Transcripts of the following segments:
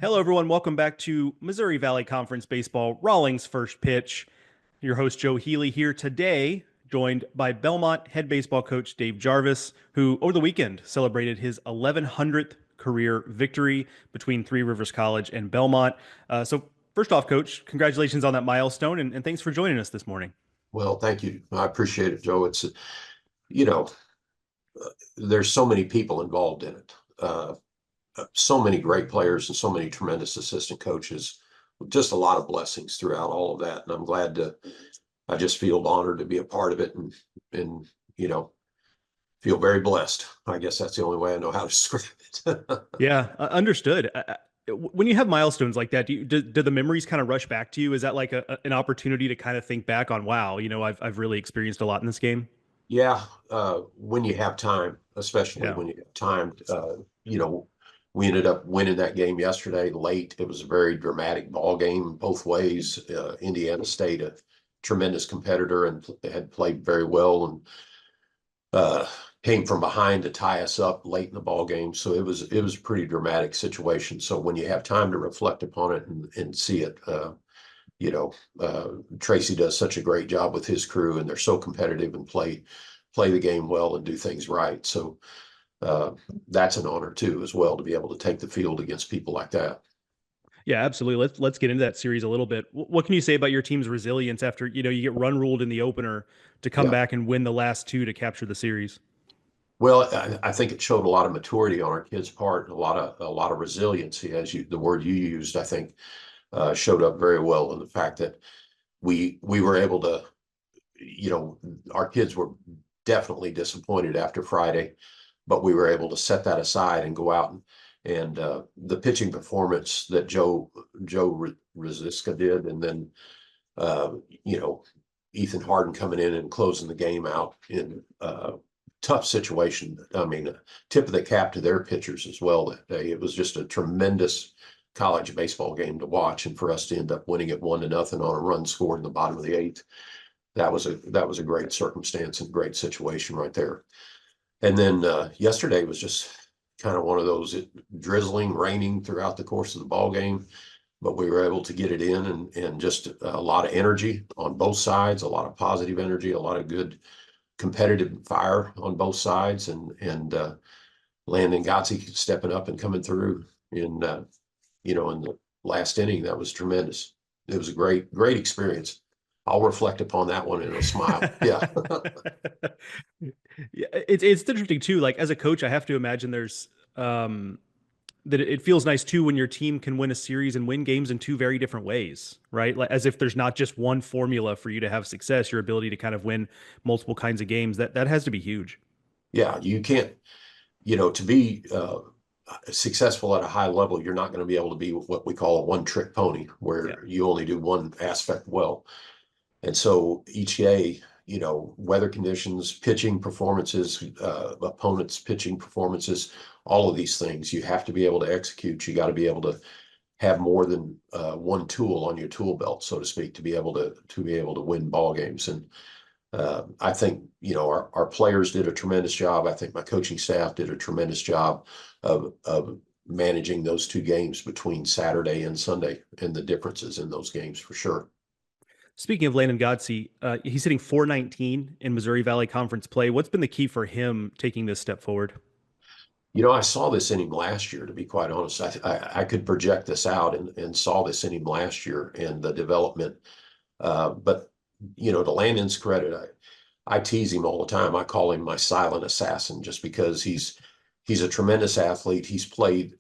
Hello, everyone. Welcome back to Missouri Valley Conference Baseball, Rawlings First Pitch. Your host, Joe Healy, here today, joined by Belmont head baseball coach Dave Jarvis, who over the weekend celebrated his 1100th career victory between Three Rivers College and Belmont. First off, Coach, congratulations on that milestone, and thanks for joining us this morning. Well, thank you. I appreciate it, Joe. You know, there's so many people involved in it. So many great players and so many tremendous assistant coaches. Just a lot of blessings throughout all of that. And I just feel honored to be a part of it and feel very blessed. I guess that's the only way I know how to describe it. Yeah, understood. When you have milestones like that, do the memories kind of rush back to you? Is that like an opportunity to kind of think back on, wow, I've really experienced a lot in this game? Yeah, when you have time, especially Yeah. when you have time, we ended up winning that game yesterday late. It was a very dramatic ball game both ways. Indiana State, a tremendous competitor, and had played very well, and came from behind to tie us up late in the ball game. So it was a pretty dramatic situation. So when you have time to reflect upon it and see it, Tracy does such a great job with his crew, and they're so competitive and play the game well and do things right. So that's an honor too, as well, to be able to take the field against people like that. Yeah, absolutely. Let's get into that series a little bit. What can you say about your team's resilience after, you get run ruled in the opener to come Yeah. back and win the last two to capture the series? Well, I think it showed a lot of maturity on our kids' part, and a lot of resiliency, the word you used, I think, showed up very well in the fact that we were able to, our kids were definitely disappointed after Friday, but we were able to set that aside and go out and the pitching performance that Joe Rosiska did, and then uh, you know Ethan Harden coming in and closing the game out in tough situation. I mean, tip of the cap to their pitchers as well that day. It was just a tremendous college baseball game to watch, and for us to end up winning it 1-0 on a run scored in the bottom of the eighth, that was a great circumstance and great situation right there. And then yesterday was just kind of one of those drizzling, raining throughout the course of the ball game, but we were able to get it in, and just a lot of energy on both sides, a lot of positive energy, a lot of good competitive fire on both sides, and Landon Gotze stepping up and coming through in the last inning. That was tremendous. It was a great experience. I'll reflect upon that one and a smile. Yeah. Yeah, it's interesting too. Like as a coach, I have to imagine there's that it feels nice too when your team can win a series and win games in two very different ways, right? Like as if there's not just one formula for you to have success, your ability to kind of win multiple kinds of games. That has to be huge. Yeah, you can't, to be successful at a high level, you're not going to be able to be what we call a one-trick pony, Yeah. where you only do one aspect well. And so each day, weather conditions, pitching performances, opponents' pitching performances, all of these things, you have to be able to execute. You got to be able to have more than one tool on your tool belt, so to speak, to be able to win ball games. And I think our players did a tremendous job. I think my coaching staff did a tremendous job of managing those two games between Saturday and Sunday, and the differences in those games for sure. Speaking of Landon Gotze, he's hitting 419 in Missouri Valley Conference play. What's been the key for him taking this step forward? I saw this in him last year, to be quite honest. I could project this out, and saw this in him last year and the development. But, to Landon's credit, I tease him all the time. I call him my silent assassin, just because he's a tremendous athlete. He's played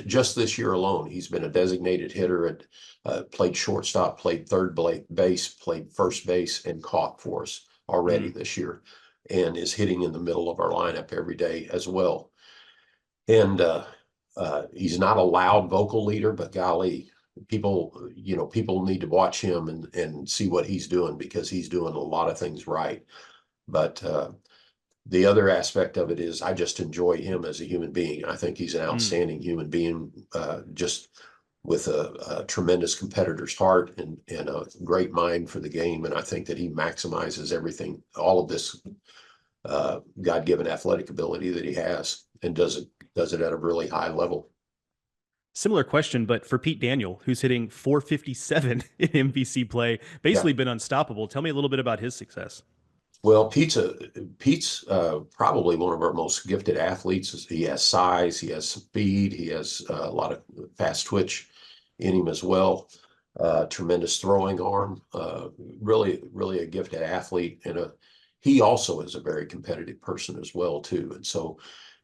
just this year alone. He's been a designated hitter, and played shortstop, played third base, played first base, and caught for us already Mm. this year, and is hitting in the middle of our lineup every day as well. And he's not a loud vocal leader, but golly, people need to watch him and see what he's doing, because he's doing a lot of things right. But the other aspect of it is I just enjoy him as a human being. I think he's an Mm. outstanding human being, just with a tremendous competitor's heart, and a great mind for the game. And I think that he maximizes everything, all of this God-given athletic ability that he has, and does it at a really high level. Similar question, but for Pete Daniel, who's hitting 457 in MVC play, Yeah. basically been unstoppable. Tell me a little bit about his success. Well, Pete's probably one of our most gifted athletes. He has size, he has speed, he has a lot of fast twitch in him as well. Tremendous throwing arm. Really, really a gifted athlete, and he also is a very competitive person as well too. And so,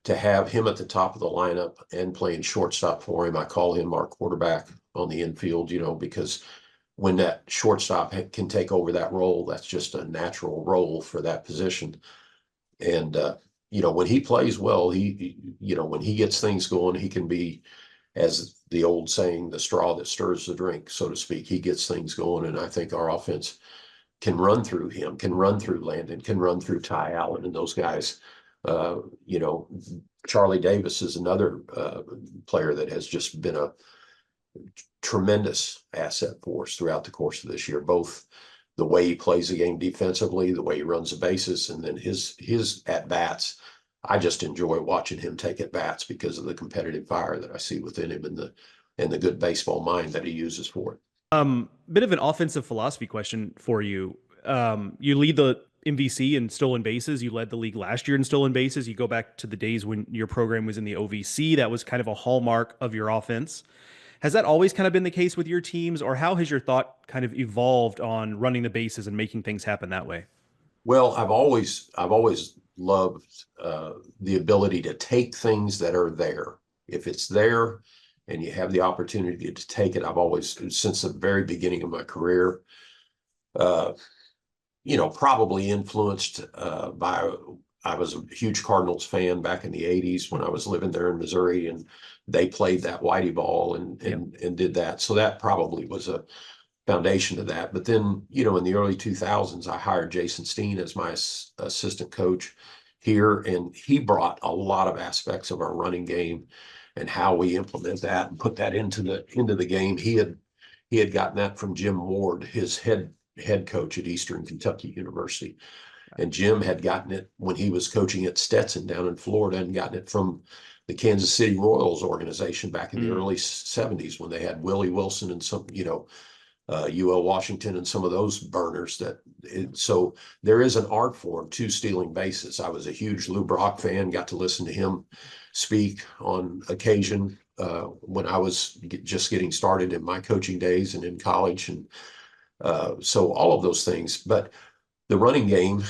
to have him at the top of the lineup and playing shortstop for him, I call him our quarterback on the infield. Because when that shortstop can take over that role, that's just a natural role for that position. And when he plays well, when he gets things going, he can be, as the old saying, the straw that stirs the drink, so to speak. He gets things going, and I think our offense can run through him, can run through Landon, can run through Ty Allen and those guys. Uh, you know, Charlie Davis is another player that has just been a tremendous asset for us throughout the course of this year, both the way he plays the game defensively, the way he runs the bases, and then his at bats. I just enjoy watching him take at bats because of the competitive fire that I see within him, and the good baseball mind that he uses for it. Bit of an offensive philosophy question for you. You lead the MVC in stolen bases. You led the league last year in stolen bases. You go back to the days when your program was in the OVC. That was kind of a hallmark of your offense. Has that always kind of been the case with your teams, or how has your thought kind of evolved on running the bases and making things happen that way? Well, I've always loved the ability to take things that are there. If it's there and you have the opportunity to take it, I've always, since the very beginning of my career, uh, probably influenced by. I was a huge Cardinals fan back in the '80s when I was living there in Missouri, and they played that whitey ball and Yeah. and did that. So that probably was a foundation to that. But then, in the early 2000s, I hired Jason Steen as my assistant coach here, and he brought a lot of aspects of our running game and how we implement that and put that into the game. He had gotten that from Jim Ward, his head coach at Eastern Kentucky University. And Jim had gotten it when he was coaching at Stetson down in Florida, and gotten it from the Kansas City Royals organization back in the Mm. early '70s when they had Willie Wilson and some, UL Washington and some of those burners so there is an art form to stealing bases. I was a huge Lou Brock fan, got to listen to him speak on occasion when I was just getting started in my coaching days and in college. And so all of those things. But the running game,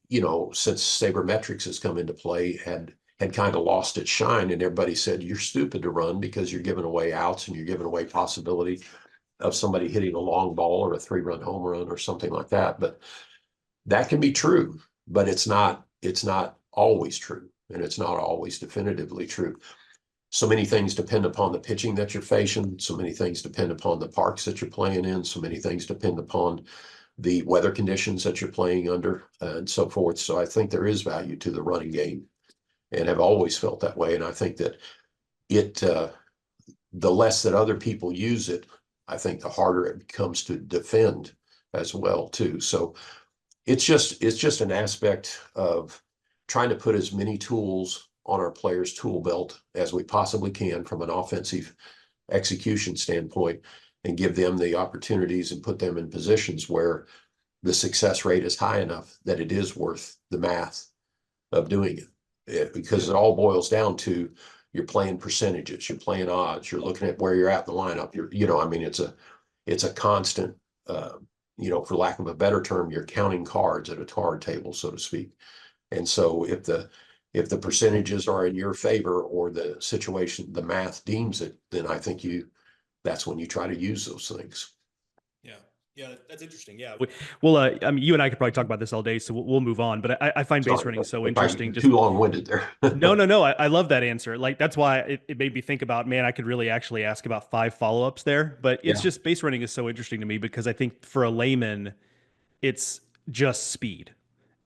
since sabermetrics has come into play, had kind of lost its shine, and everybody said, you're stupid to run because you're giving away outs and you're giving away possibility of somebody hitting a long ball or a 3-run home run or something like that. But that can be true, but it's not always true, and it's not always definitively true. So many things depend upon the pitching that you're facing. So many things depend upon the parks that you're playing in. So many things depend upon the weather conditions that you're playing under, and so forth. So I think there is value to the running game, and have always felt that way. And I think that it, the less that other people use it, I think the harder it becomes to defend as well too. So it's just an aspect of trying to put as many tools on our players' tool belt as we possibly can from an offensive execution standpoint, and give them the opportunities and put them in positions where the success rate is high enough that it is worth the math of doing it. Because it all boils down to, you're playing percentages, you're playing odds, you're looking at where you're at in the lineup. I mean, it's a constant, for lack of a better term, you're counting cards at a card table, so to speak. And so if the percentages are in your favor, or the situation, the math deems it, then I think that's when you try to use those things. Yeah. Yeah, that's interesting. Yeah. Well, I mean, you and I could probably talk about this all day, so we'll move on. But I find base Sorry running so if I interesting. Just too long-winded there. no, no, no. I love that answer. Like that's why it made me think about, man, I could really actually ask about 5 follow-ups there. But it's Yeah, just base running is so interesting to me because I think for a layman, it's just speed.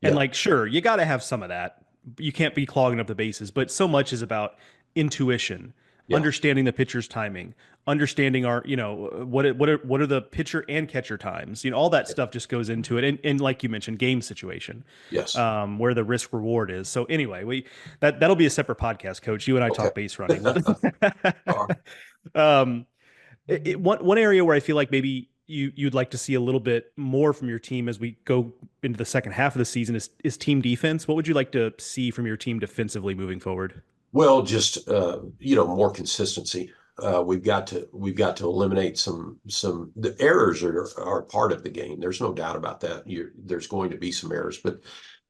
And yeah, like, sure, you got to have some of that. You can't be clogging up the bases, but so much is about intuition, yeah, understanding the pitcher's timing, understanding our, what are the pitcher and catcher times. All that stuff just goes into it. And like you mentioned, game situation, yes. where the risk reward is. So anyway, that'll be a separate podcast, Coach. You and I Okay. talk base running. All right. Um, one area where I feel like maybe you'd like to see a little bit more from your team as we go into the second half of the season is team defense. What would you like to see from your team defensively moving forward? Well, just more consistency. We've got to eliminate some the errors are part of the game. There's no doubt about that. There's going to be some errors, but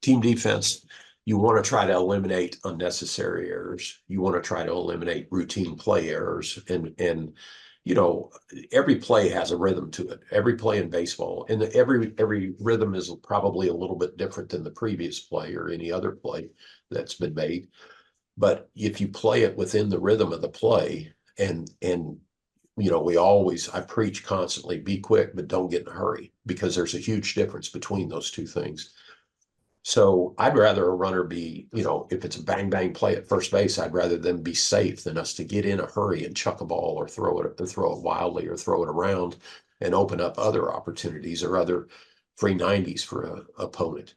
team defense, you want to try to eliminate unnecessary errors. You want to try to eliminate routine play errors, and you know every play has a rhythm to it. Every play in baseball, and every rhythm is probably a little bit different than the previous play or any other play that's been made. But if you play it within the rhythm of the play, and I preach constantly, be quick, but don't get in a hurry, because there's a huge difference between those two things. So I'd rather a runner be, if it's a bang bang play at first base, I'd rather them be safe than us to get in a hurry and chuck a ball or throw it wildly or throw it around and open up other opportunities or other free 90s for an opponent.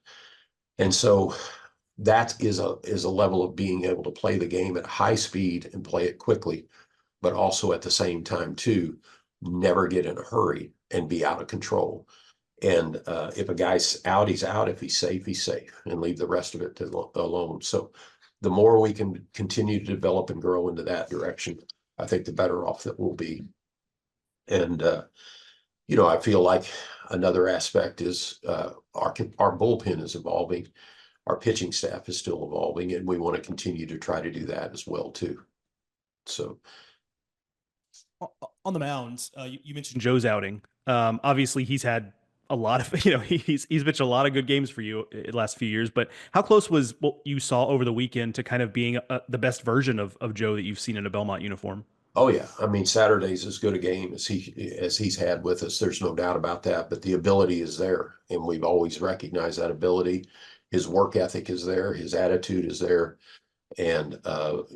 And so that is a level of being able to play the game at high speed and play it quickly, but also at the same time too, never get in a hurry and be out of control. And if a guy's out, he's out. If he's safe, and leave the rest of it alone. So the more we can continue to develop and grow into that direction, I think the better off that we'll be. And I feel like another aspect is our bullpen is evolving. Our pitching staff is still evolving, and we want to continue to try to do that as well too. So On the mound, you mentioned Joe's outing. Obviously, he's had a lot of, he's pitched a lot of good games for you the last few years. But how close was what you saw over the weekend to kind of being the best version of Joe that you've seen in a Belmont uniform? oh yeah, I mean Saturday's as good a game as he's had with us. There's no doubt about that. But the ability is there, and we've always recognized that ability. His work ethic is there. His attitude is there, and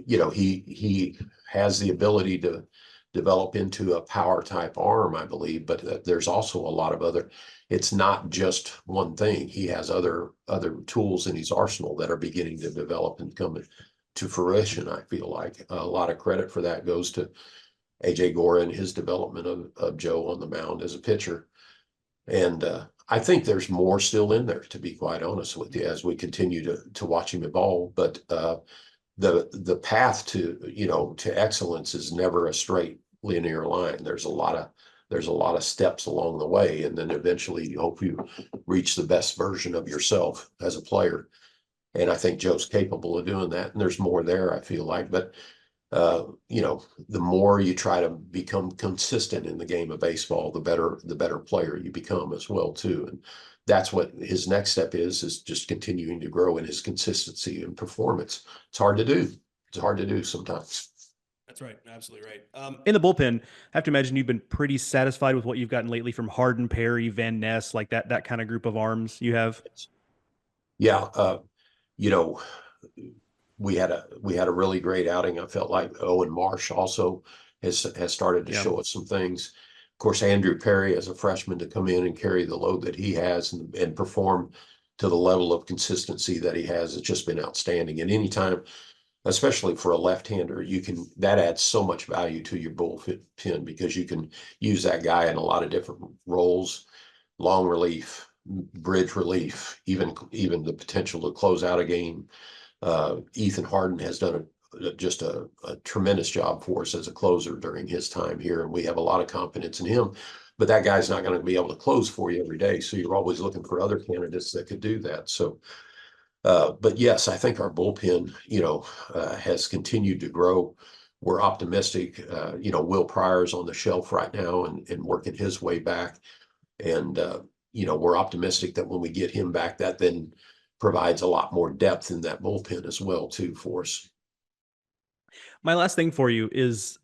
he has the ability to develop into a power type arm, I believe. But there's also a lot of other. It's not just one thing. He has other tools in his arsenal that are beginning to develop and come to fruition. I feel like a lot of credit for that goes to AJ Gora and his development of Joe on the mound as a pitcher. And I think there's more still in there, to be quite honest with you, as we continue to watch him evolve. But the path to excellence is never a straight linear line. There's a lot of steps along the way, and then eventually you hope you reach the best version of yourself as a player. And I think Joe's capable of doing that. And there's more there, I feel like. But the more you try to become consistent in the game of baseball, the better player you become as well too. And that's what his next step is just continuing to grow in his consistency and performance. It's hard to do. It's hard to do sometimes. That's right. Absolutely right. In the bullpen, I have to imagine you've been pretty satisfied with what you've gotten lately from Harden, Perry, Van Ness, like that kind of group of arms you have. Yeah, you know, we had a really great outing. I felt like Owen Marsh also has started to Yeah. show us some things. Of course, Andrew Perry as a freshman to come in and carry the load that he has and perform to the level of consistency that he has just been outstanding. And anytime, especially for a left-hander, that adds so much value to your bullpen, because you can use that guy in a lot of different roles, long relief, bridge relief, even the potential to close out a game. Ethan Harden has done just a tremendous job for us as a closer during his time here, and we have a lot of confidence in him. But that guy's not going to be able to close for you every day, so you're always looking for other candidates that could do that. So, but yes, I think our bullpen, has continued to grow. We're optimistic. Will Pryor's on the shelf right now and working his way back, and we're optimistic that when we get him back, that then provides a lot more depth in that bullpen as well too for us. My last thing for you is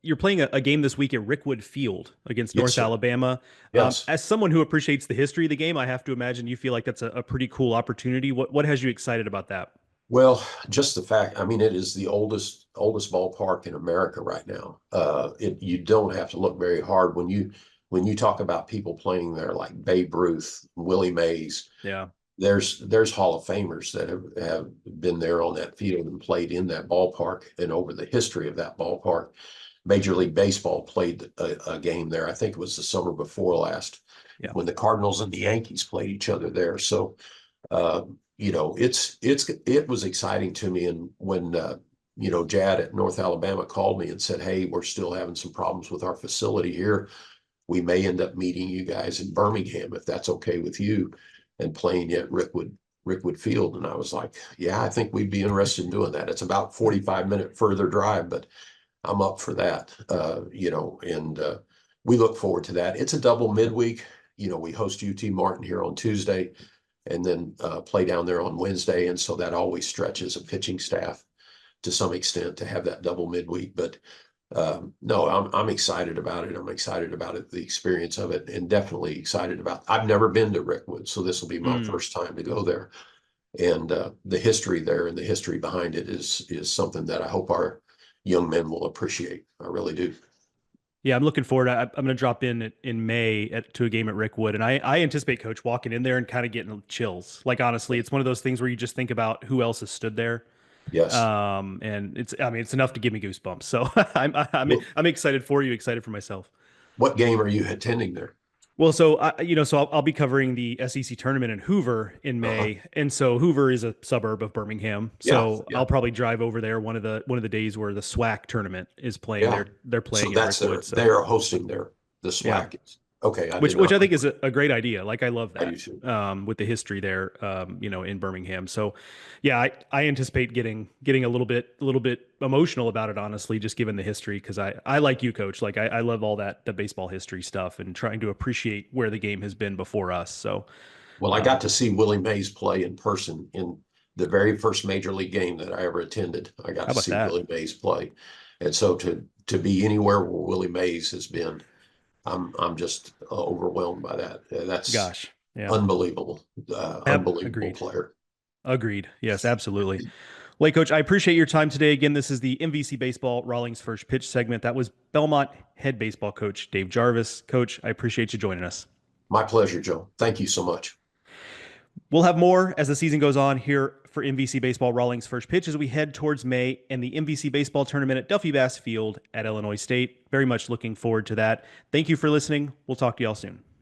you're playing a game this week at Rickwood Field against Yes, North sir. Alabama. Yes. As someone who appreciates the history of the game, I have to imagine you feel like that's a pretty cool opportunity. What has you excited about that? Well, just the fact, I mean, it is the oldest ballpark in America right now. You don't have to look very hard when you talk about people playing there like Babe Ruth, Willie Mays. Yeah. There's Hall of Famers that have been there on that field and played in that ballpark and over the history of that ballpark. Major League Baseball played a game there. I think it was the summer before last Yeah. when the Cardinals and the Yankees played each other there. So, it was exciting to me. And when, Jad at North Alabama called me and said, "Hey, we're still having some problems with our facility here. We may end up meeting you guys in Birmingham if that's okay with you and playing at Rickwood Field." And I was like, "Yeah, I think we'd be interested in doing that." It's about 45-minute further drive, but I'm up for that. And we look forward to that. It's a double midweek. We host UT Martin here on Tuesday and then play down there on Wednesday. And so that always stretches a pitching staff to some extent to have that double midweek. But no, I'm excited about it. I'm excited about it, the experience of it, and definitely excited about. I've never been to Rickwood, so this will be my first time to go there. And the history there and the history behind it is something that I hope our young men will appreciate. I really do. Yeah, I'm looking forward. I'm going to drop in May to a game at Rickwood, and I anticipate Coach walking in there and kind of getting chills. Like honestly, it's one of those things where you just think about who else has stood there, Yes. and it's enough to give me goosebumps. So Well, I'm excited for you, excited for myself. what game are you attending there? Well, so I'll be covering the SEC tournament in Hoover in Uh-huh. May, and so Hoover is a suburb of Birmingham. Yeah, So yeah, I'll probably drive over there one of the days where the SWAC tournament is playing. yeah. They're So playing at that's Rickwood. they So are hosting the yeah, SWAC. Okay, I which did which not I think is realize. a great idea. Like I love I do that too. with the history there, in Birmingham. So yeah, I anticipate getting a little bit emotional about it, honestly, just given the history. Because I like you, Coach. Like I love all the baseball history stuff and trying to appreciate where the game has been before us. So Well, I got um, to see Willie Mays play in person in the very first major league game that I ever attended. I got how to about see that? Willie Mays play, and so to be anywhere where Willie Mays has been, I'm just overwhelmed by that. That's Gosh, yeah. unbelievable, unbelievable Agreed. player. Agreed. Yes, absolutely. Well, hey, Coach, I appreciate your time today. Again, this is the MVC Baseball Rawlings First Pitch segment. That was Belmont head baseball coach Dave Jarvis. Coach, I appreciate you joining us. My pleasure, Joe. Thank you so much. We'll have more as the season goes on here for MVC Baseball Rawlings First Pitch as we head towards May and the MVC Baseball Tournament at Duffy Bass Field at Illinois State. Very much looking forward to that. Thank you for listening. We'll talk to y'all soon.